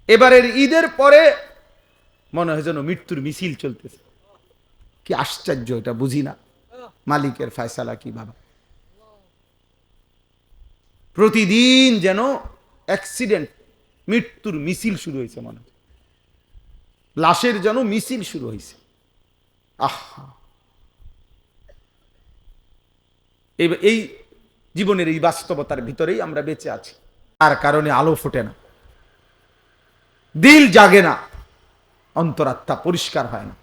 এবারের ঈদের পরে মনে হয় যেন মৃত্যুর মিছিল চলতেছে। কি আশ্চর্য, এটা বুঝি না মালিকের ফয়সালা কি বাবা। প্রতিদিন যেন অ্যাক্সিডেন্ট, মৃত্যুর মিছিল শুরু হয়েছে, মনে হয় লাশের যেন মিছিল শুরু হয়েছে। আহা, এই জীবনের এই বাস্তবতার ভিতরেই আমরা বেঁচে আছি। তার কারণে আলো ফোটে না, দিল জাগে না, অন্তরাত্মা পরিষ্কার হয় না।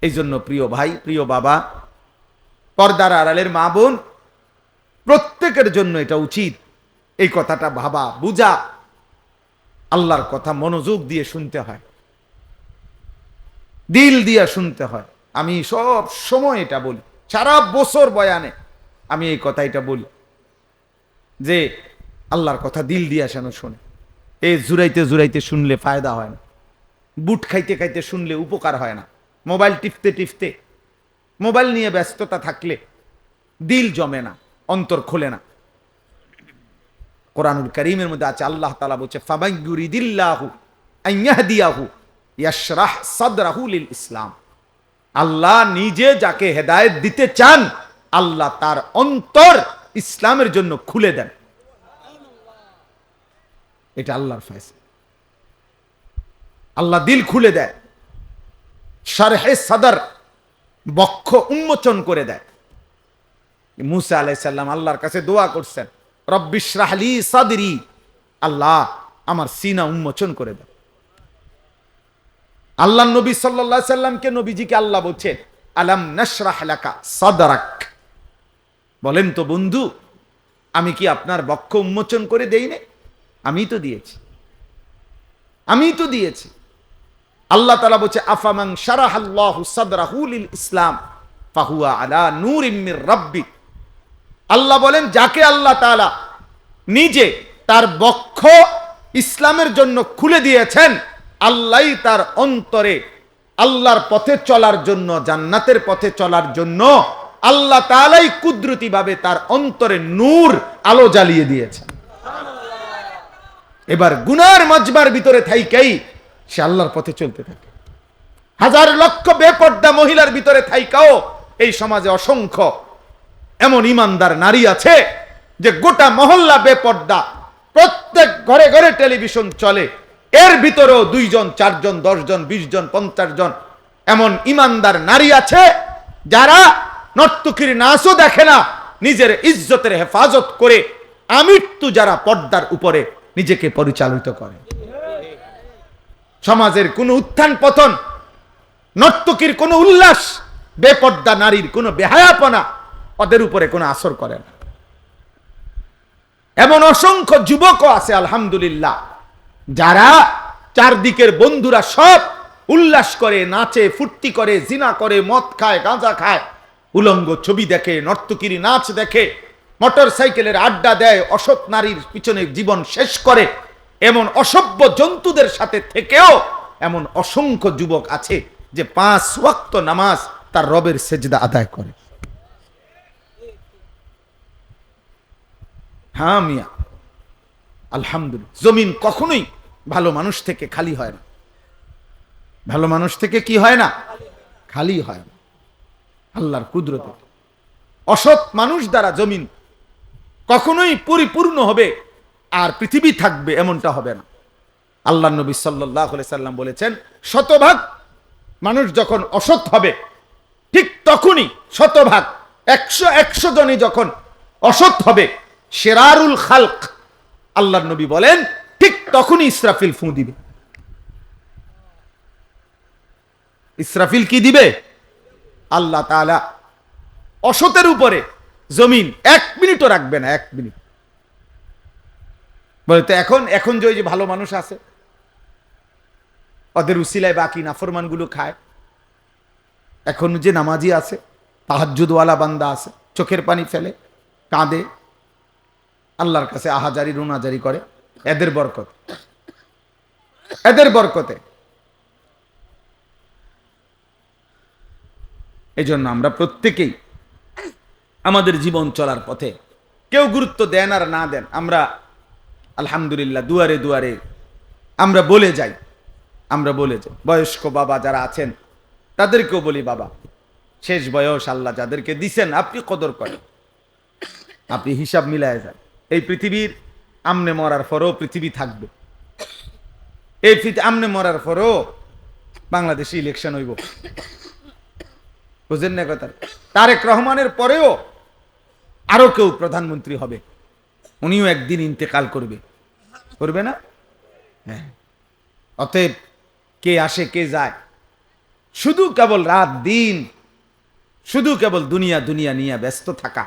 এই জন্য প্রিয় ভাই, প্রিয় বাবা, পর্দার আড়ালের মা বোন, প্রত্যেকের জন্য এটা উচিত এই কথাটা ভাবা বুঝা। আল্লাহর কথা মনোযোগ দিয়ে শুনতে হয়, দিল দিয়ে শুনতে হয়। আমি সব সময় এটা বলি, সারা বছর বয়ানে আমি এই কথা এটা বলি যে আল্লাহর কথা দিল দিয়ে যেন শোনে। এই জুরাইতে জুরাইতে শুনলে ফায়দা হয় না, বুট খাইতে খাইতে শুনলে উপকার হয় না, মোবাইল টিপতে টিপতে, মোবাইল নিয়ে ব্যস্ততা থাকলে দিল জমে না, অন্তর খোলে না। কোরআনুল কারীমের মধ্যে আছে, আল্লাহ তাআলা বলছে, ফামান ইউরিদিল্লাহু আন ইয়াহদিয়াহু ইয়াশরাহ সাদরাহু লিল ইসলাম। আল্লাহ নিজে যাকে হেদায়েত দিতে চান, আল্লাহ তার অন্তর ইসলামের জন্য খুলে দেন। এটা আল্লাহর ফয়সালা। আল্লাহ দিল খুলে দেয়, শারহে সাদর, বক্ষ উন্মোচন করে দেয়। মুসা আলাইহিস সালাম আল্লাহর কাছে দোয়া করছেন, রব্বি ইশরাহ লি সাদরি, আল্লাহ আমার সিনা উন্মোচন করে দেয়। আল্লাহ নবী সাল্লাল্লাহু আলাইহি সাল্লামকে, নবীজিকে আল্লাহ বলছেন, আলাম নাশরাহ লাকা সাদরাক, বলেন তো বন্ধু, আমি কি আপনার বক্ষ উন্মোচন করে দেই না? আমি তো দিয়েছি, আমি তো দিয়েছি। আল্লাহ তাআলা বলছে, আফামান শারাহাল্লাহু সাদরাহু লিল ইসলাম ফাহুয়া আলা নূরিম মির রাব্বি। আল্লাহ বলেন, যাকে আল্লাহ তাআলা নিজে তার বক্ষ ইসলামের জন্য খুলে দিয়েছেন, আল্লাহই তার অন্তরে আল্লাহর পথে চলার জন্য, জান্নাতের পথে চলার জন্য আল্লাহ তাআলাই কুদরতি ভাবে তার অন্তরে নূর, আলো জ্বালিয়ে দিয়েছেন। এবার গুনার মজবার ভিতরে থাইকেই সে আল্লাহর পথে চলতে থাকে। হাজার লক্ষ বেপর্দা মহিলার ভিতরে থাইকাও এই সমাজে অসংখ্য এমন ইমানদার নারী আছে যে গোটা মহল্লা বেপর্দা, প্রত্যেক ঘরে ঘরে টেলিভিশন চলে, এর ভিতরেও 2 জন 4 জন 10 জন 20 জন 50 জন এমন ইমানদার নারী আছে যারা নর্তকীর নাচও দেখে না, নিজের ইজ্জতের হেফাজত করে আমৃত্যু যারা পর্দার উপরে নিজেকে পরিচালিত করে। সমাজের কোনো উত্থান পতন, নর্তকীর কোনো উল্লাস, বেপর্দা নারীর কোনো বেহায়াপনা ওদের উপরে কোনো আসর করে না। এমন অসংখ্য যুবকও আছে আলহামদুলিল্লাহ, যারা চারদিকের বন্ধুরা সব উল্লাস করে, নাচে, ফুর্তি করে, জিনা করে, মদ খায়, গাঁজা খায়, উলঙ্গ ছবি দেখে, নর্তকীর নাচ দেখে, মোটর সাইকেলের আড্ডা দেয়, অসৎ নারীর পিছনে জীবন শেষ করে, এমন অসভ্য জন্তুদের সাথে থেকেও এমন অসংখ্য যুবক আছে যে 5 ওয়াক্ত নামাজ তার রবের সেজদা আদায় করে। হ্যাঁ মিয়া, আলহামদুলিল্লাহ। জমিন কখনোই ভালো মানুষ থেকে খালি হয় না, ভালো মানুষ থেকে কি হয় না, খালি হয় না। আল্লাহর কুদরতে অসৎ মানুষ দ্বারা জমিন কখনোই পরিপূর্ণ হবে আর পৃথিবী থাকবে এমনটা হবে না। আল্লাহ নবী সাল্লাল্লাহু আলাইহি সাল্লাম বলেছেন, শতভাগ মানুষ যখন অসৎ হবে, ঠিক তখনই শতভাগ 100 জনই যখন অসৎ হবে, শেরারুল খালক, আল্লাহ নবী বলেন, ঠিক তখনই ইসরাফিল ফু দিবে। ইসরাফিল কি দিবে? আল্লাহ তাআলা অসতের উপরে জমিন 1 মিনিটও রাখবে না, 1 মিনিট। বলতে এখন যে ভালো মানুষ আছে, ওদের উসিলায় বাকি নাফরমানগুলো খায়, এখন যে নামাজি আছে, তাহাজ্জুদওয়ালা বান্দা আছে, চোখের পানি ফেলে, কাঁদে, আল্লাহর কাছে আহাজারি রুনাজারি করে, এদের বরকত, এদের বরকতে। এই জন্য আমরা প্রত্যেকেই আমাদের জীবন চলার পথে কেউ গুরুত্ব দেন আর না দেন, আমরা আলহামদুলিল্লাহ দুয়ারে দুয়ারে আমরা বলে যাই, বয়স্ক বাবা যারা আছেন তাদেরকেও বলি, বাবা শেষ বয়স আল্লাহ যাদেরকে দিছেন আপনি কদর করেন, আপনি হিসাব মিলায় যান। এই পৃথিবীর আমনে মরার পরও পৃথিবী থাকবে, এই আমনে মরার পরও বাংলাদেশে ইলেকশন হইব, বুঝেন না কথা? তারেক রহমানের পরেও আরো কেউ প্রধানমন্ত্রী হবে, উনিও একদিন ইন্তেকাল করবে না? হ্যাঁ। অতএব কে আসে কে যায়, শুধু কেবল রাত দিন, শুধু কেবল দুনিয়া দুনিয়া নিয়ে ব্যস্ত থাকা,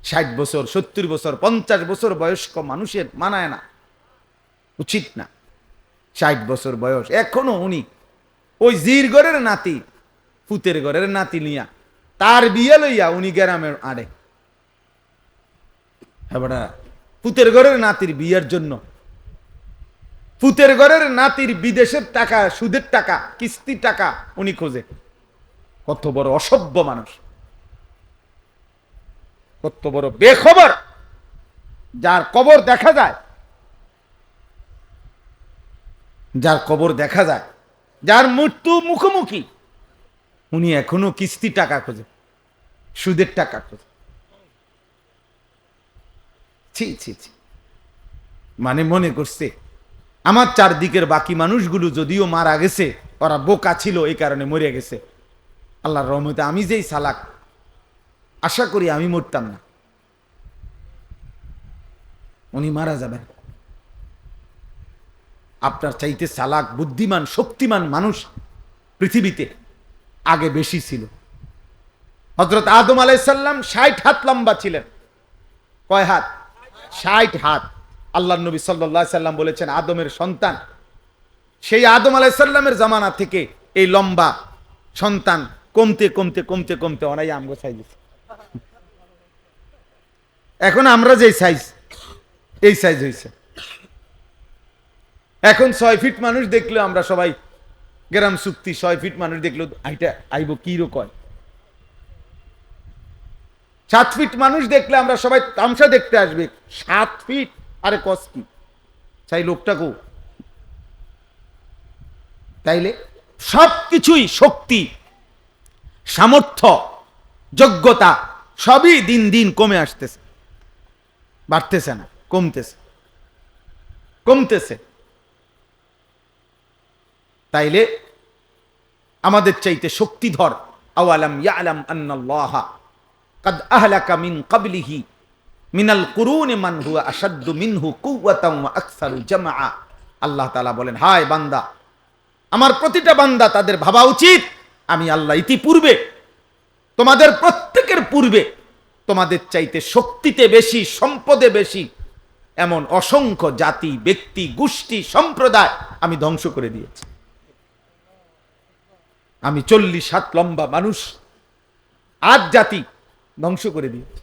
60 বছর 70 বছর 50 বছর বয়স্ক মানুষের মানায় না, উচিত না। 60 বছর বয়স এখনো উনি ওই জির ঘরের নাতি, ফুতের ঘরের নাতি নিয়া তার বিয়ে লইয়া উনি গ্রামের আড়ে, হ্যাঁ, ফুতের ঘরের নাতির বিয়ের জন্য, ফুতের ঘরের নাতির বিদেশের টাকা, সুদের টাকা, কিস্তির টাকা উনি খোঁজে। কত বড় অসভ্য মানুষ, কত বড় বেখবর, যার কবর দেখা যায়, যার মৃত্যু মুখোমুখি, উনি এখনো কিস্তি টাকা খোঁজে, সুদের টাকা খোঁজে। ছি ছি ছি। মানে মনে করছে আমার চারদিকের বাকি মানুষগুলো যদিও মারা গেছে, ওরা বোকা ছিল এই কারণে মরে গেছে, আল্লাহর রহমতে আমি যেই চালাক, আশা করি আমি মরতাম না, উনি মারা যাবেন। আপনার চাইতে চালাক, বুদ্ধিমান, শক্তিমান মানুষ পৃথিবীতে আগে বেশি ছিল। হযরত আদম আলাইহিস সালাম 60 হাত লম্বা ছিলেন। কয় হাত? 60 হাত। আল্লাহর নবী সাল্লাল্লাহু আলাইহি সাল্লাম বলেছেন আদমের সন্তান, সেই আদম আলাইহিস সালামের জামানা থেকে এই লম্বা সন্তান কমতে কমতে কমতে কমতে অনাই আমগো সাইজ, এখন আমরা যে সাইজ, এই সাইজ হয়েছে। এখন 6 ফিট মানুষ দেখলে আমরা সবাই গ্রাম চুক্তি, 6 ফিট মানুষ দেখলো আইটা আইব কি রকম, 7 ফিট মানুষ দেখলে আমরা সবাই তামসা দেখতে আসবে, 7 ফিট, আরে কস কি চাই লোকটাকেও। তাইলে সবকিছুই শক্তি, সামর্থ্য, যোগ্যতা সবই দিন দিন কমে আসতেছে, বাড়তেছে না, কমতেছে। তাইলে আমাদের চাইতে শক্তিধর, আওয়ালাম ইয়ালাম আন্নাল্লাহা কাদ আহলাকা মিন ক্বাবলিহি মিনাল কুরুনি মান হুয়া আশাদ্দু মিনহু কুওয়াতান ওয়া আকসারু জামআ। আল্লাহ তাআলা বলেন, হায় বান্দা, আমার প্রতিটা বান্দা তাদের ভাবা উচিত আমি আল্লাহ ইতিপূর্বে তোমাদের প্রত্যেকের পূর্বে তোমাদের চাইতে শক্তিতে বেশি, সম্পদে বেশি এমন অসংখ্য জাতি, ব্যক্তি, গোষ্ঠী, সম্প্রদায় আমি ধ্বংস করে দিয়েছি। আমি 40 হাত লম্বা মানুষ, 8 জাতি ধ্বংস করে দিয়েছি।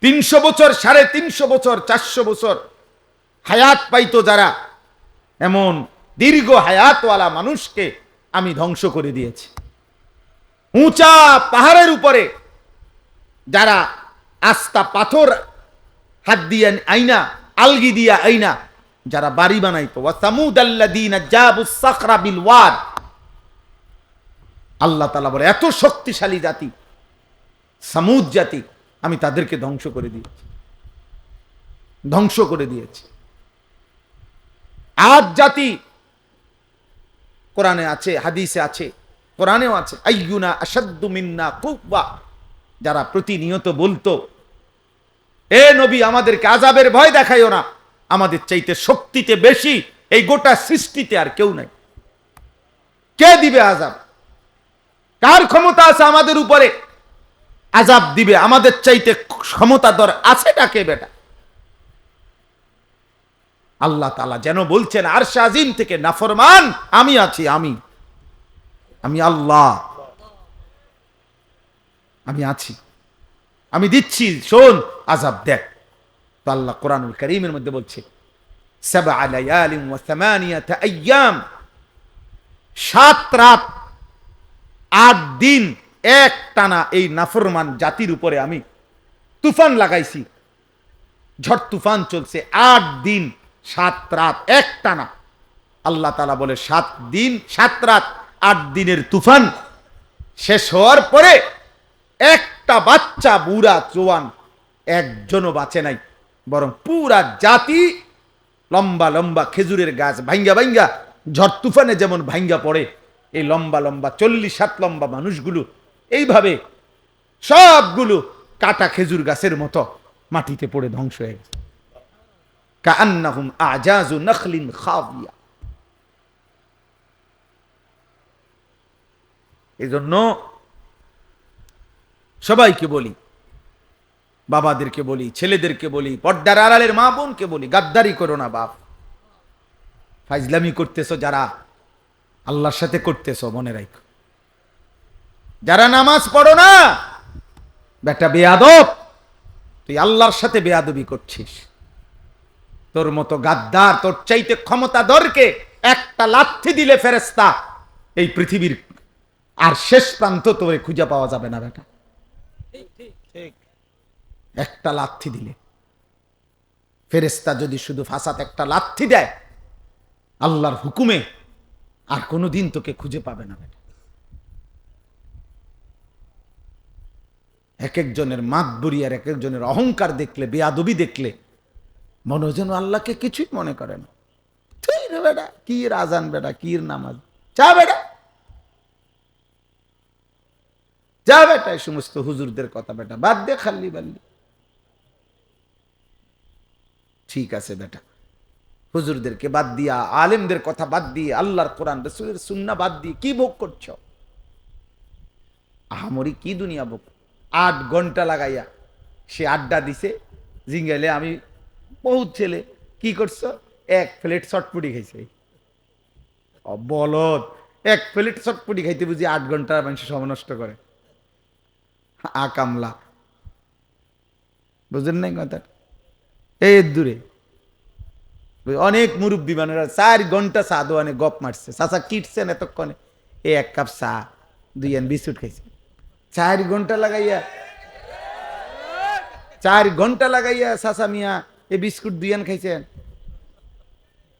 300 বছর, 350 বছর, 400 বছর হায়াত পাইতো যারা, এমন দীর্ঘ হায়াতওয়ালা মানুষকে আমি ধ্বংস করে দিয়েছি। উঁচা পাহাড়ের উপরে যারা আস্তা পাথর হাত দিয়ে আইনা, আলগি দিয়া আইনা যারা বাড়ি বানাইতো, ওয়া সামুদাল্লাযীনা জাবুস সাখরা বিল ওয়াদ। আল্লাহ তাআলা বলে এত শক্তিশালী জাতি সামুদ জাতি, আমি তাদেরকে ধ্বংস করে দিয়েছি। আদ জাতি কোরআনে আছে, হাদিসে আছে, কোরআনেও আছে, আইয়ুনা আশাদ্দু মিন্না কুওয়া, যারা প্রতিনিয়ত বলতো এ নবী আমাদেরকে আযাবের ভয় দেখাইও না, আমাদের চাইতে শক্তিতে বেশি এই গোটা সৃষ্টিতে আর কেউ নাই, কে দিবে আযাব? কার ক্ষমতা আছে আমাদের উপরে আযাব দিবে? আমাদের চাইতে ক্ষমতাধর আছেটা কে বেটা? আল্লাহ তাআলা যেন বলছেন আরশ আজিম থেকে, নাফরমান আমি আছি, আমি আল্লাহ, আমি আছি, আমি দিচ্ছি, শোন আযাব দেখ। তো আল্লাহ কোরআনুল কারীমের মধ্যে বলছে সাবআ লায়ালিন ওয়া সামানিয়াতা আইয়াম, 7 রাত 8 দিন এক টানা এই নাফরমান জাতির উপরে আমি তুফান লাগাইছি, ঝড় তুফান চলছে 8 দিন 7 রাত একটানা। আল্লাহ তাআলা বলে 7 দিন 7 রাত 8 দিনের তুফান শেষ হওয়ার পরে একটা বাচ্চা বুড়া জোয়ান একজনও বাঁচে নাই, বরং পুরা জাতি লম্বা লম্বা খেজুরের গাছ ভাঙ্গা ভাঙ্গা ঝড় তুফানে যেমন ভাঙ্গা পড়ে, এই লম্বা লম্বা 40 হাত লম্বা মানুষগুলো এইভাবে সবগুলো কাটা খেজুর গাছের মতো মাটিতে পড়ে ধ্বংস হয়ে গেছে। কাআন্নাহুম আজাজু নাখলিন খাবিয়া। এজন্য সবাইকে বলি, বাবাদেরকে বলি, ছেলেদেরকে বলি, পর্দার আড়ালের মা বোনকে বলি, গাদ্দারি করো না বাপ। ফাইজলামি করতেছো যারা, আল্লাহর সাথে করতেছো মনে রাখো। যারা নামাজ পড়ো না, বেটা বেয়াদব, তুই আল্লাহর সাথে বেয়াদবি করছিস। তোর মতো গাদ্দার, তোর চাইতে ক্ষমতাধরকে একটা লাথি দিলে ফেরেশতা এই পৃথিবীর আর শেষ প্রান্ত তোরে খুঁজে পাওয়া যাবে না বেটা। একটা লাথি দিলে, ফেরেশতা যদি শুধু ফাসাত একটা লাথি দেয় আল্লাহর হুকুমে, আর কোনোদিন তোকে খুঁজে পাবে না বেটা। এক একজনের মাতবুরি আর এক একজনের অহংকার দেখলে, বেয়াদবি দেখলে মনে যেন আল্লাহকে কিছুই মনে করে না। তুই রে বেটা, কি আজান বেটা, কি নামাজ, যা বেটা, যা বেটা। এই সমস্ত হুজুরদের কথা বেটা বাদ দে, খাল্লি বাল্লি। ঠিক আছে বেটা, হুজুরদেরকে বাদ দিয়া, আলেমদের কথা বাদ দিয়ে, আল্লাহর কোরআন রাসূলের সুন্নাহ বাদ দিয়ে কি ভোগ করছো? আহামরি কি দুনিয়া ভোগ? 8 ঘন্টা লাগাইয়া সে আড্ডা দিছে জিঙ্গাইলে। আমি বহুত ছেলে কি করছো, 1 প্লেট চটপুটি খাইছে। বলদ, 1 প্লেট চটপুটি খাইতে বুঝি 8 ঘন্টা মানুষ সময় নষ্ট করে? কামলা, বুঝেন নাই কথা? এই দূরে অনেক মুরব্বী মানুষরা 4 ঘন্টা চা দোয়ানে গপ মারছে। চাচা কিটছেন এতক্ষণে, 1 কাপ চা 2 বিস্কুট খাইছে। 4 ঘন্টা লাগাইয়া, 4 ঘন্টা লাগাইয়া চাচা মিয়া এই বিস্কুট 2 খাইছেন।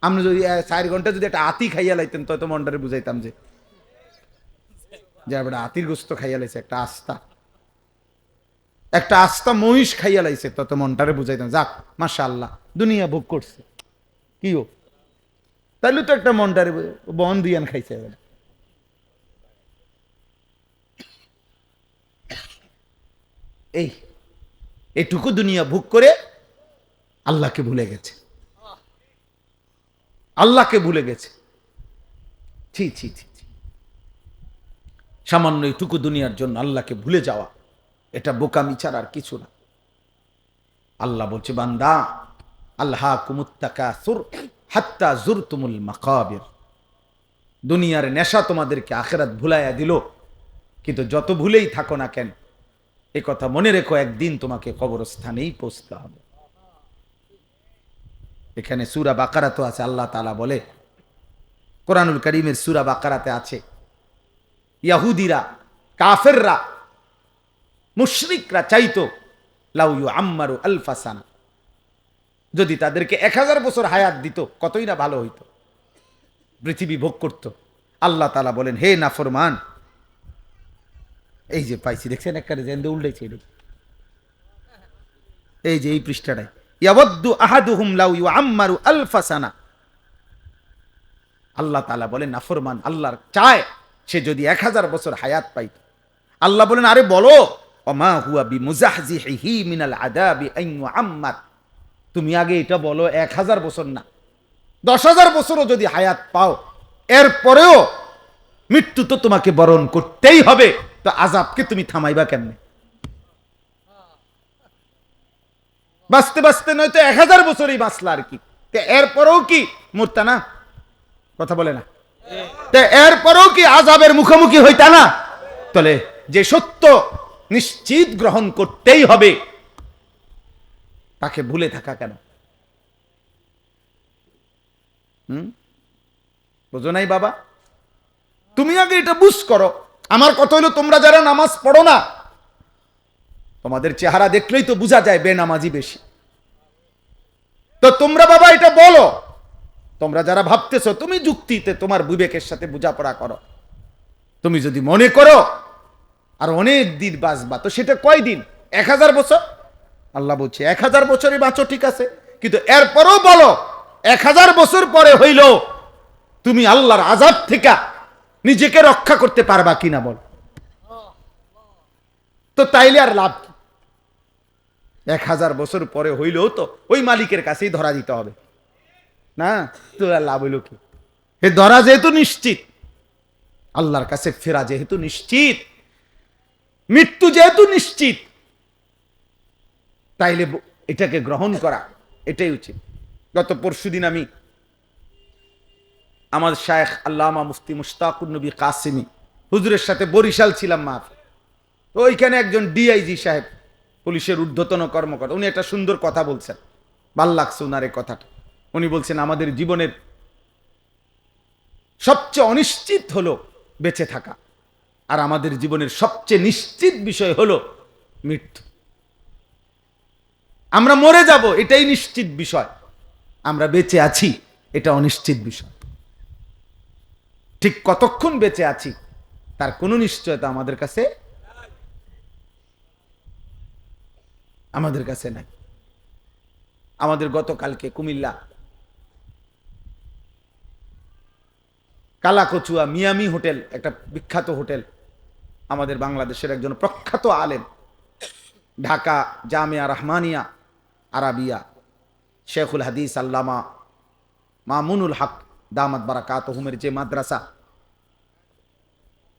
আমরা যদি 4 ঘন্টা যদি একটা আতি খাইয়া লাইতেন তো মন্ডারে বুঝাইতাম যে বেটা আতির গোস্ত খাইয়া লাইছে, একটা আস্তা মহিষ খাইয়া লাইছে, তত মনটারে বুঝাইতাম যাক মাশাআল্লাহ দুনিয়া ভোগ করছে। কি ও তাইলে তো একটা মনটারে বন 2 খাইছে। এইটুকু দুনিয়া ভোগ করে আল্লাহকে ভুলে গেছে, আল্লাহকে ভুলে গেছে। ছি ছি ছি, সামান্য এইটুকু দুনিয়ার জন্য আল্লাহকে ভুলে যাওয়া, এটা বোকামি ছাড়া আর কিছু না। আল্লাহ বলছে বান্দা, আল্লাহাকুমুত তাকাসুর হাত্তা যুরতুমুল মাকাবির। দুনিয়ার নেশা তোমাদেরকে আখিরাত ভুলাইয়া দিল, কিন্তু যত ভুলেই থাকো না কেন এই কথা মনে রেখো, একদিন তোমাকে কবরস্থানেই পৌঁছতে হবে। এখানে সূরা বাকারা তো আছে, আল্লাহ তাআলা বলে, কোরআনুল কারীমের সূরা বাকারাতে আছে, ইয়াহুদিরা, কাফেররা, মুশরিকরা চাইতো লাউ ইউআম্মারু আলফা সানা, যদি তাদেরকে 1000 বছর হায়াত দিত কতই না ভালো হইতো, পৃথিবী ভোগ করত। আল্লাহ তাআলা বলেন, হে নাফরমান, এই যে পাইছি দেখছেন একবারে জেন্দে উল্টাইছে, এই যে এই পৃষ্ঠাটাই, ইয়াওয়াদ্দু আহাদুহুম লাউ ইউআম্মারু আলফা সানা। আল্লাহ তাআলা বলেন নাফরমান আল্লাহর চায় সে যদি 1000 বছর হায়াত পাইত। আল্লাহ বলেন, আরে বলো, ওমা হুয়া বিমুজাহজিহি মিনাল আযাবি আন ইউআম্মার, তুমি আগে এটা বলো 1000 বছর না 10,000 বছরও যদি হায়াত পাও, এরপরেও মৃত্যু তো তোমাকে বরণ করতেই হবে, তো আযাবকে তুমি থামাইবা কেমনে? বাঁচতে বাঁচতে নয়তো 1000 বছরই বাঁচলা আর কি, এরপরেও কি মরতা না? কথা বলে না? এরপরেও কি আযাবের মুখোমুখি হইতা না? তাহলে যে সত্য নিশ্চিত গ্রহণ করতেই হবে, তাকে ভুলে থাকা কেন? বুঝো নাই বাবা? তুমি আগে এটা বুঝ করো। আমার কথা হলো, তোমরা যারা নামাজ পড়ো না, তোমাদের চেহারা দেখলেই তো বোঝা যায় বেনামাজি বেশি। তো তোমরা বাবা এটা বলো, তোমরা যারা ভাবতেছো, তুমি যুক্তিতে তোমার বিবেকের সাথে বোঝাপড়া করো। তুমি যদি মনে করো আর অনেক দিন বাঁচবা, তো সেটা কয় দিন? 1000 বছর? আল্লাহ বলছে 1000 বছরই বাঁচো, ঠিক আছে, কিন্তু এরপরও বলো 1000 বছর পরে হইল তুমি আল্লাহর আযাব থেকে নিজেকে রক্ষা করতে পারবা কিনা বল। তো তাইলে আর লাভ কি? 1000 বছর পরে হইলেও তো ওই মালিকের কাছেই ধরা দিতে হবে না, তো আর লাভ হইল কি? এ ধরা যেহেতু নিশ্চিত, আল্লাহর কাছে ফেরা যেহেতু নিশ্চিত, মৃত্যু যেহেতু নিশ্চিত, তাইলে এটাকে গ্রহণ করা এটাই উচিত। গত পরশুদিন আমি আমার শায়েখ আল্লামা মুফতি মুশতাকুর নবী কাসিমি হুজুরের সাথে বরিশাল ছিলাম মাফ। তো ওইখানে একজন ডিআইজি সাহেব, পুলিশের ঊর্ধ্বতন কর্মকর্তা, উনি একটা সুন্দর কথা বলছেন, ভাল লাগছে ওনার এই কথাটা। উনি বলছেন আমাদের জীবনের সবচেয়ে অনিশ্চিত হলো বেঁচে থাকা, আর আমাদের জীবনের সবচেয়ে নিশ্চিত বিষয় হলো মৃত্যু। আমরা মরে যাব এটাই নিশ্চিত বিষয়, আমরা বেঁচে আছি এটা অনিশ্চিত বিষয়। ঠিক কতক্ষণ বেঁচে আছি তার কোনো নিশ্চয়তা আমাদের কাছে নাই। আমাদের গতকালকে কুমিল্লা কালাকচুয়া মিয়ামি হোটেল, একটা বিখ্যাত হোটেল, আমাদের বাংলাদেশের একজন প্রখ্যাত আলেম, ঢাকা জামিয়া রহমানিয়া আরাবিয়া শেখুল হাদিস আল্লামা মামুনুল হক দামাত বারাকাতুহুমের যে মাদ্রাসা,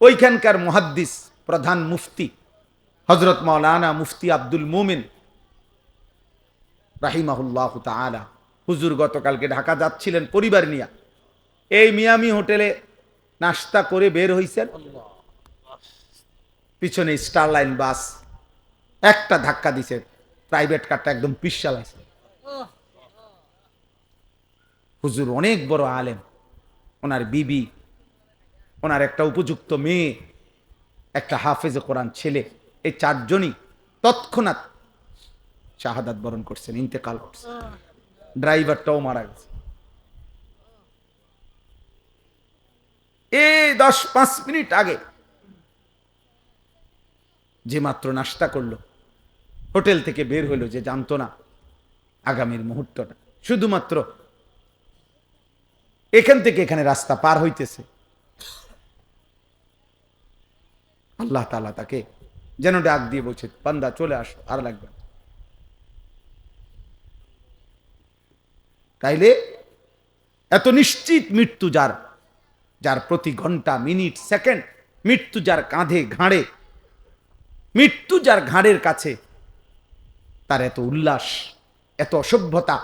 ওইখানকার মুহাদ্দিস প্রধান মুফতি হযরত মাওলানা মুফতি আব্দুল মুমিন রাহিমাহুল্লাহু তাআলা, হুজুর গতকালকে ঢাকা যাচ্ছিলেন পরিবার নিয়ে, এই মিয়ামি হোটেলে নাস্তা করে বের হইছেন, পিছনে স্টারলাইন বাস একটা ধাক্কা দিছে, প্রাইভেট কারটা একদম পিছালাইছে। হুজুর অনেক বড় আলেম, ওনার বিবি, ওনার একটা উপযুক্ত মেয়ে, একটা হাফেজে কোরআন ছেলে, এই চারজনই তৎক্ষণাৎ শাহাদাত বরণ করছেন, ইন্তেকাল করছেন। ড্রাইভারটাও মারা গেছে। এই 10-5 মিনিট আগে যে মাত্র নাস্তা করলো, হোটেল থেকে বের হইলো, যে জানতো না আগামীর মুহূর্তটা শুধুমাত্র এখান থেকে এখানে রাস্তা পার হইতেছে, আল্লাহ তাআলা তাকে যেন ডাক দিয়ে বলছে, বান্দা চলে আসো, আর লাগবে। তাইলে এত নিশ্চিত মৃত্যু যার, যার প্রতি ঘন্টা মিনিট সেকেন্ড মৃত্যু যার কাঁধে ঘাড়ে, মৃত্যু যার ঘাড়ের কাছে, তার এত উল্লাস, এত অসভ্যতা,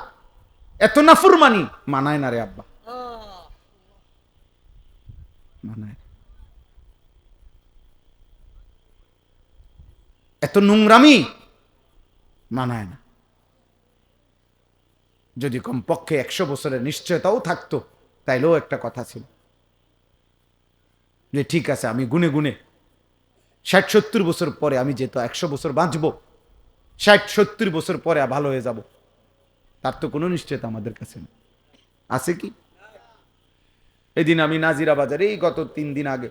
এত নাফরমানি মানায় না রে আব্বা, মানায়। এত নোংরামি মানায় না। যদি কমপক্ষে 100 বছরের নিশ্চয়তাও থাকতো, তাইলেও একটা কথা ছিল যে ঠিক আছে, আমি গুনে গুনে 60-70 বছর পরে আমি যেহেতু 100 বছর বাঁচবো, 60-70 বছর পরে ভালো হয়ে যাব, তার তো কোনো নিশ্চয়তা আমাদের কাছে নেই। আছে কি? এদিন আমি নাজিরা বাজারে, এই গত 3 দিন আগে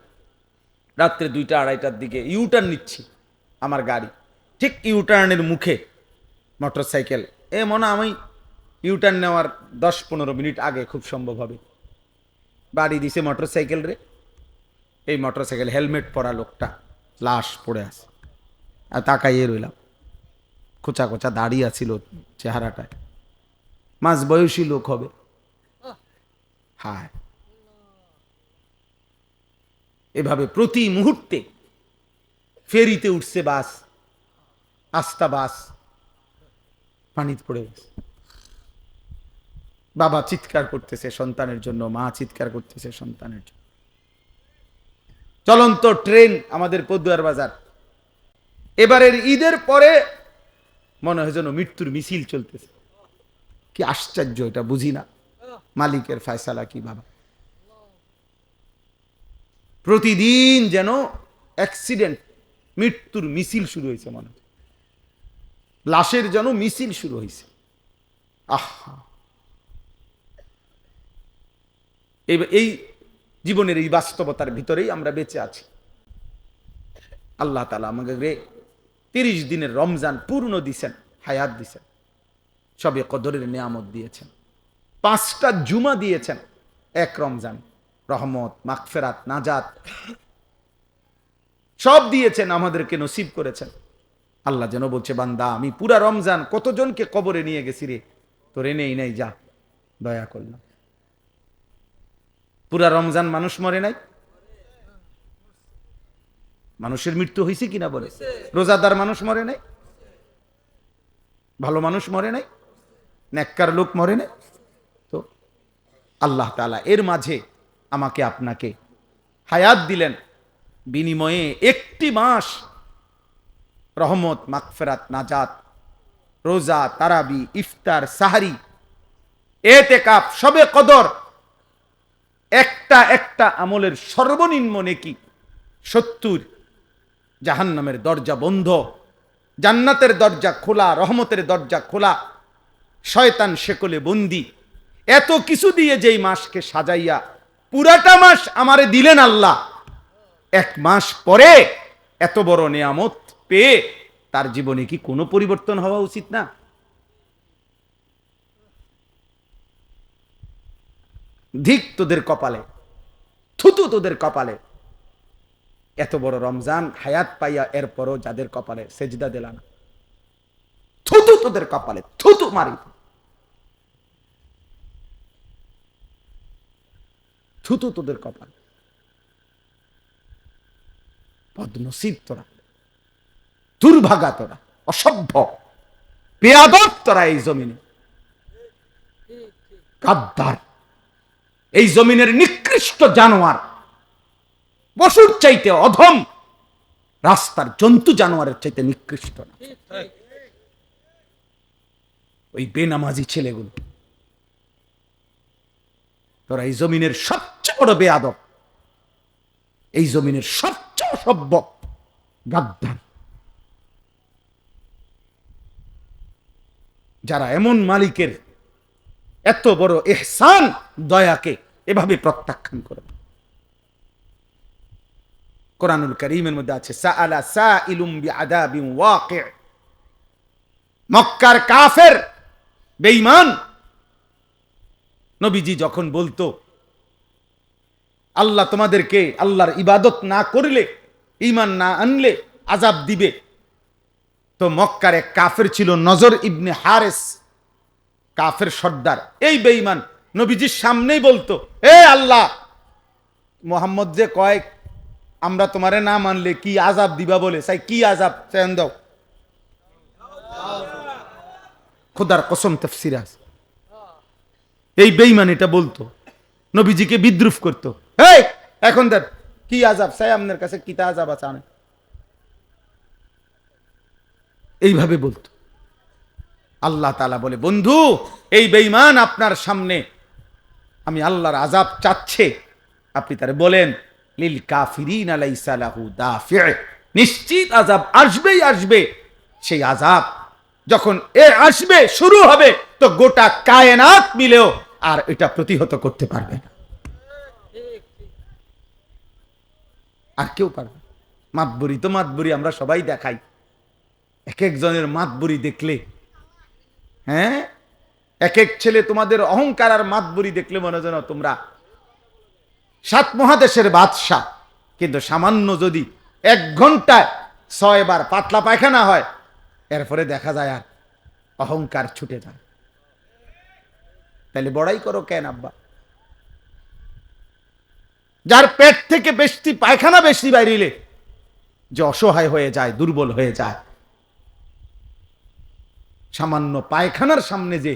রাত্রে 2টা-2:30টার দিকে ইউটার্ন নিচ্ছি, আমার গাড়ি ঠিক ইউটার্নের মুখে মোটরসাইকেল, মনে আমি ইউটার্ন নেওয়ার 10-15 মিনিট আগে খুব সম্ভব হবে বাড়ি দিছে মোটরসাইকেল রে। এই মোটরসাইকেল হেলমেট পরা লোকটা লাশ পড়ে আছে, আর তাকাইয়ে রইলাম, খোঁচা খোঁচা দাড়ি আছিল চেহারাটায়, মাঝ বয়সী লোক হবে। হায়, এভাবে প্রতি মুহূর্তে ফেরিতে উঠছে বাস, আস্তা বাস পানিতে পড়ে গেছে। বাবা চিৎকার করতেছে সন্তানের জন্য, মা চিৎকার করতেছে সন্তানের জন্য। চলন্ত ট্রেন আমাদের পদুয়ার বাজার, এবারের ঈদের পরে মনে হয় যেন মৃত্যুর মিছিল চলতেছে। কি আশ্চর্য, এটা বুঝি না মালিকের ফয়সালা কি বাবা। প্রতিদিন যেন অ্যাক্সিডেন্ট, মৃত্যুর মিছিল শুরু হয়েছে, মনে লাশের যেন মিছিল শুরু হয়েছে। আহা, এই জীবনের এই বাস্তবতার ভিতরেই আমরা বেঁচে আছি। আল্লাহ তাআলা আমাকে 30 দিনের রমজান পূর্ণ দিছেন, হায়াত দিছেন, সবে কদরের নিয়ামত দিয়েছেন, 5টা জুমা দিয়েছেন এক রমজান, রহমত, মাগফিরাত, নাজাত সব দিয়েছেন, আমাদেরকে নসিব করেছেন। আল্লাহ যেন বলছে, বান্দা আমি পুরা রমজান কতজনকে কবরে নিয়ে গেছি রে, তোরে নেই নাই, যা, দয়া করলাম। পুরা রমজান মানুষ মরে নাই? মানুষের মৃত্যু হয়েছে কিনা বলে? রোজাদার মানুষ মরে নাই? ভালো মানুষ মরে নাই? নেককার লোক মরে নাই? তো আল্লাহ তাআলা এর মাঝে আমাকে আপনাকে হায়াত দিলেন, বিনিময়ে 1টি মাস রহমত, মাগফিরাত, নাজাত, রোজা, তারাবি, ইফতার, সাহারি, এতেকাফ, শবে কদর, একটা একটা আমলের সর্বনিম্ন নেকি 70, জাহান্নামের দরজা বন্ধ, জান্নাতের দরজা খোলা, রহমতের দরজা খোলা, শয়তান শেকলে বন্দি। এত কিছু দিয়ে যেই মাসকে সাজাইয়া পুরাটা মাস আমারে দিলেন আল্লাহ, 1 মাস পরে এত বড় নিয়ামত পেয়ে তার জীবনে কি কোনো পরিবর্তন হওয়া উচিত না? ধিক তোদের কপালে, থুতু তোদের কপালে, এত বড় রমজান হায়াত পাইয়া এরপরও যাদের কপালে সেজদা দিলা না, থুতু তোদের কপালে, থুতু মারি, থুতু তোদের কপালে। বদনসিব তোরা, দুর্ভাগা তোরা, অসভ্য বেয়াদব তোরা, এই জমিনে গাদ্দার, এই জমিনের নিকৃষ্ট জানোয়ার, পশুর চাইতে অধম, রাস্তার জন্তু জানোয়ারের চাইতে নিকৃষ্ট না ওই বেনামাজি ছেলেগুলো। তোরা এই জমিনের সবচেয়ে বড় বেয়াদব, এই জমিনের সবচেয়ে অসভ্য গাদ্দার, যারা এমন মালিকের এত বড় ইহসান, দয়াকে এভাবে প্রত্যাখ্যান করে। কোরআনুল কারীমের মধ্যে আছে, সাআলা সাইলুম বিআযাবিন ওয়াকি', মক্কার কাফের বেঈমান নবীজি যখন বলতো আল্লাহ তোমাদেরকে আল্লাহর ইবাদত না করলে, ঈমান না আনলে আযাব দিবে, তো মক্কার এক কাফের ছিল নজর ইবনে হারেস, কাফের সর্দার, এই বেঈমান নবীজির সামনেই বলতো, এ আল্লাহ, মোহাম্মদ যে কয় আমরা তোমারে না মানলে কি আযাব দিবা বলে, চাই কি আযাব চান দাও। খোদার কসম তাফসীর আছে, এই বেঈমান এটা বলতো, নবীজিকে বিদ্রুপ করতো, এই এখন দেখ কি আযাব চাই, আপনার কাছে কিতা আযাব আছে, এইভাবে বলতো। আল্লাহ তাআলা বলে, বন্ধু এই বেঈমান আপনার সামনে আমি আল্লাহর আযাব চাচ্ছে, আপনি তারে বলেন লিল কাফিরিনা লাইসা লাহু দাফি', নিশ্চিত আযাব আসবেই আসবে। সেই আযাব যখন আসবে, শুরু হবে, তো গোটা কায়নাত মিলেও আর এটা প্রতিহত করতে পারবে না, আর কেউ পারবে না। মাতবুরি তো মাতবুরি আমরা সবাই দেখাই, এক একজনের মাতবুরি দেখলে, হ্যাঁ, এক এক ছেলে তোমাদের অহংকার আর মাতবুরি দেখলে মনে যেন তোমরা 7 মহাদেশের বাদশা। কিন্তু সামান্য যদি 1 ঘন্টায় 6 বার পাতলা পায়খানা হয়, এরপরে দেখা যায় আর অহংকার ছুটে যায়। তাহলে বড়াই করো কেন আব্বা? যার পেট থেকে বেশি পায়খানা বেশি বাইরিলে যে অসহায় হয়ে যায়, দুর্বল হয়ে যায়, সামান্য পায়খানার সামনে যে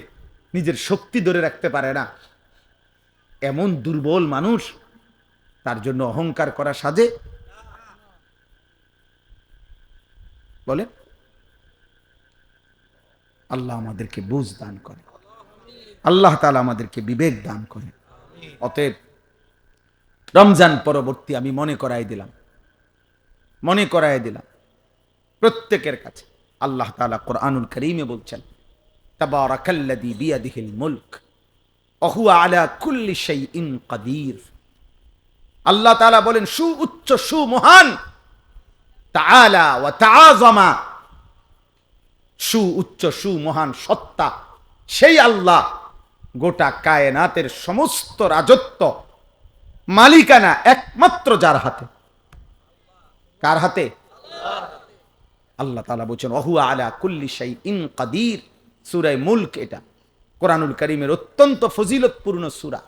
নিজের শক্তি ধরে রাখতে পারে না, এমন দুর্বল মানুষ, তার জন্য অহংকার করা সাজে? বলে আল্লাহ আমাদেরকে বুঝ দান করে, আল্লাহ তাআলা আমাদেরকে বিবেক দান করে। অতএব রমজান পরবর্তী আমি মনে করাই দিলাম প্রত্যেকের কাছে, আল্লাহ তাআলা কোরআনুল কারীমে বলছেন, তাবারাকাল্লাযী বিয়াদিহিল মুলক ওয়াহুয়া আলা কুল্লি শাইইন কাদির। আল্লাহ তাআলা বলেন সুউচ্চ সুমহান, তাআলা ওয়া তাআযামা, সুউচ্চ সুমহান সত্তা সেই আল্লাহ, গোটা কায়নাতের সমস্ত রাজত্ব মালিকানা একমাত্র যার হাতে। কার হাতে? আল্লাহ তাআলা বলেন ওয়াহুয়া আলা কুল্লি শাইইন কাদির। সূরা মুলক, এটা কোরআনুল কারীমের অত্যন্ত ফজিলতপূর্ণ সূরা।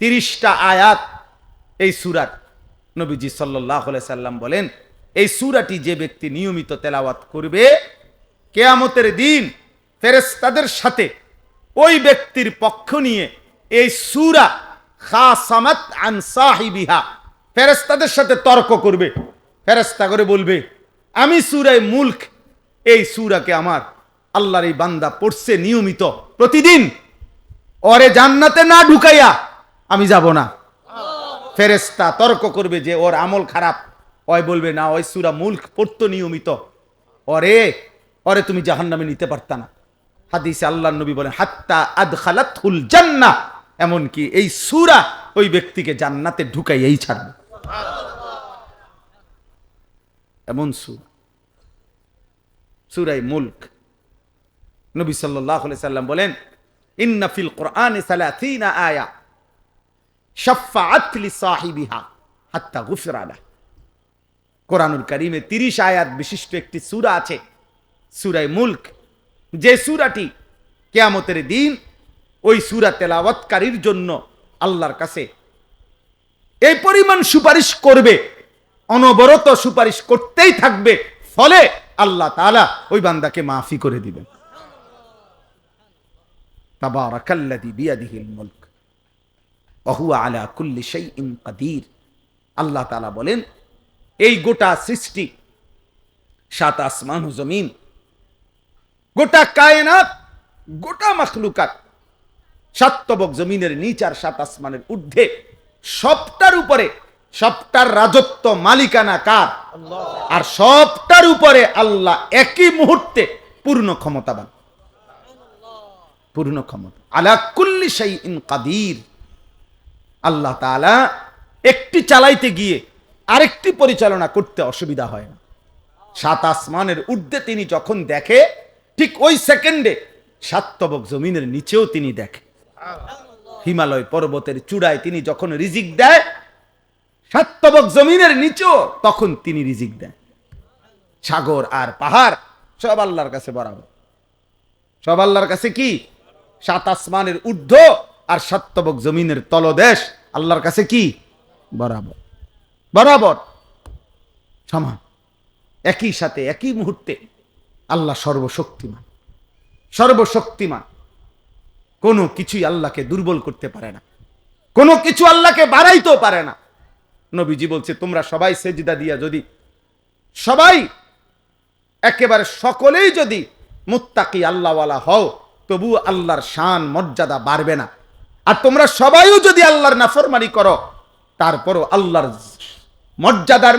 30টা আয়াত এই সূরার। নবীজি সাল্লাল্লাহু আলাইহি সাল্লাম বলেন এই সূরাটি যে ব্যক্তি নিয়মিত তেলাওয়াত করবে, কিয়ামতের দিন ফেরেশতাদের সাথে ওই ব্যক্তির পক্ষ নিয়ে এই সূরা খাসামাত আন সাহিবিহা, ফেরেশতাদের সাথে তর্ক করবে। ফেরেশতা করে বলবে, আমি সূরা মুলক, এই সূরাকে আমার আল্লাহর এই বান্দা পড়ছে নিয়মিত প্রতিদিন, ওরে জান্নাতে না ঢুকাইয়া আমি যাব না। ফেরেশতা তর্ক করবে যে ওর আমল খারাপ। ওই বলবে না, ওই সূরা মুলক পড়তো নিয়মিত, ওরে তুমি জাহান্নামে নিতে পারতা না। হাদিসে আল্লাহর নবী বলেন হাত্তা আদখালাতহুল জান্নাহ, এমনকি এই সূরা ওই ব্যক্তিকে জান্নাতে ঢুকাইয়াই ছাড়বে। এমন সূরা মুলক। নবী সাল্লাল্লাহু আলাইহি সাল্লাম বলেন ইন্না ফিল কুরআনি 30 আয়া শাফাআত লিসাহিবিহা হাত্তা গুফিরা লাহ। কোরআনুল কারীমে 30 আয়াত বিশিষ্ট একটি সূরা আছে, সূরা মুলক, যে সূরাটি কিয়ামতের দিন ওই সূরা তেলাওয়াতকারীর জন্য আল্লাহর কাছে এই পরিমাণ সুপারিশ করবে, অনবরত সুপারিশ করতেই থাকবে, ফলে আল্লাহ তাআলা ওই বান্দাকে মাফি করে দিবেন। তাবারাকাল্লাযী বিয়াদিহিল মুলক ওয়া হুয়া আলা কুল্লি শাইইন কাদির। আল্লাহ তাআলা বলেন এই গোটা সৃষ্টি, 7 আসমান ও জমিন, গোটা কায়নাত, গোটা মাখলুকাত, 7 তবক জমিনের নিচ আর 7 আসমানের ঊর্ধ্বে, সবটার উপরে, সবটার রাজত্ব মালিকানা কার? আর সবটার উপরে আল্লাহ একই মুহূর্তে পূর্ণ ক্ষমতাবান, পূর্ণ ক্ষমতা। আলা কুল্লি শাইইন কাদির। আল্লাহ তাআলা একটি চালাইতে গিয়ে আরেকটি পরিচালনা করতে অসুবিধা হয় না। 7 আসমানের ঊর্ধ্বে তিনি যখন দেখে, ঠিক ওই সেকেন্ডে 7 তবক জমিনের নিচেও তিনি দেখে। হিমালয় পর্বতের চূড়ায় তিনি যখন রিজিক দেয়, 7 তবক জমিনের নিচেও তখন তিনি রিজিক দেন। সাগর আর পাহাড় সব আল্লাহর কাছে বরাবর, সব আল্লাহর কাছে কি? 7 আসমানের ঊর্ধ্ব আর 7 তবক জমিনের তলদেশ আল্লাহর কাছে কি? বরাবর, বরাবর সমান, একই সাথে একই মুহূর্তে। আল্লাহ সর্বশক্তিমান, সর্বশক্তিমান। কোনো কিছুই আল্লাহকে দুর্বল করতে পারে না, কোনো কিছু আল্লাহকে বাড়াইতেও পারে না। নবীজি বলছে তোমরা সবাই সেজদা দিয়া, যদি সবাই একেবারে সকলেই যদি মুত্তাকি আল্লাহওয়ালা হও, তবু আল্লাহর শান মর্যাদা বাড়বে না। আর তোমরা সবাইও যদি আল্লাহর নাফরমানি করো, তারপরও আল্লাহর মর্যাদার